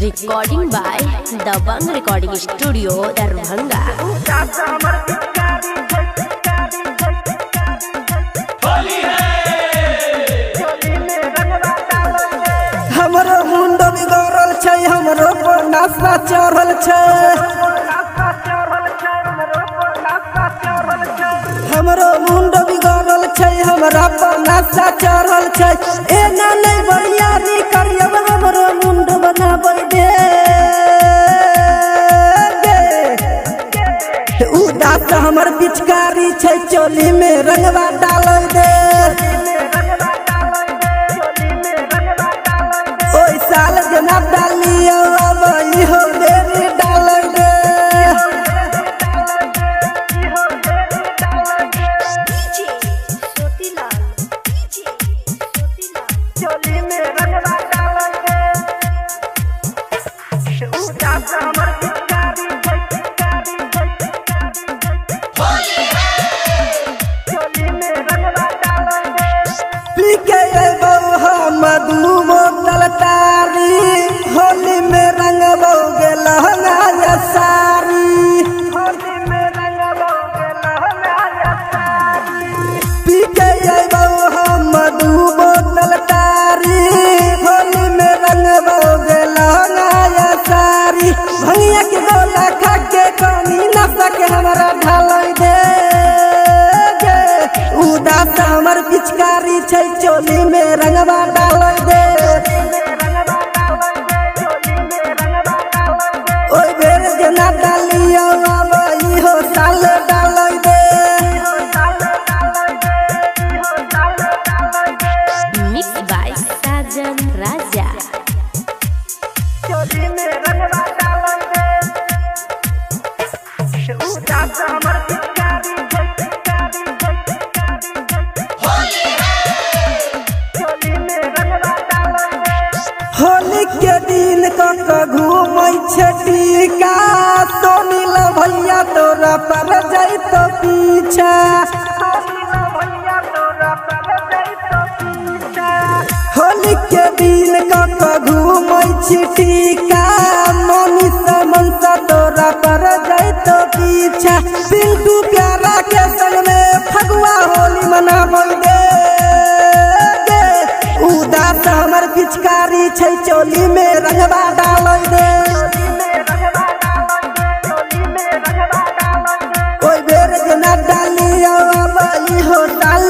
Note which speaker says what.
Speaker 1: Recording by Dabang Recording Studio, Darbhanga.
Speaker 2: हमरो मुंड बिगड़ल छै, हमरो पर नासा चढ़ल छै। हमरो मुंड बिगड़ल छै, हमरा पर नासा चढ़ल छै। एना नहीं बरियारी करियब, हमरो मुंड बनाबै दे। उदास हमर पिचकारी छै, चोली में रंगवा डालै दे। ओई साल जना डालियो अब इहो देरी डालै दे। चोली में रंगवा डालै दे। उदास हमर पिचकारी छै, चोली में रंगवा डालै दे। पी के बौहा मधु बोतल तारी, होली में रंगबोगे लहंगा या साड़ी। होली में रंगबोगे लहंगा या साड़ी। पी के बौहा मधु बोतल तारी, होली में रंगबोगे लहंगा या साड़ी। भंगिया के गोला खा के कनी नशा के हमरा ढालै दे। उदास हमर पिचकारी छै, चोली में रंगवा डालै दे। ओई बेर जना डालियो अब इहो साल डालै दे।
Speaker 1: Mixed by Sajan Raja.
Speaker 2: चोली में रंगवा डालै दे। उदास हमर पिचकारी छै, चोली में रंगवा डालै दे। होली के दिन कक घूमै छै टीका, सोनील भैया तोरा पर जैतो पीछा। होली के दिन कक घूमै छी टीका, मनी समंसा तोरा पर जैतो पीछा। पिंटू प्यारा के संग में फगुआ होली मनाबै दे। उदास हमर पिचकारी छै, चोली में रंगवा डालै दे। ओई बेर जना डालियो अब इहो डाल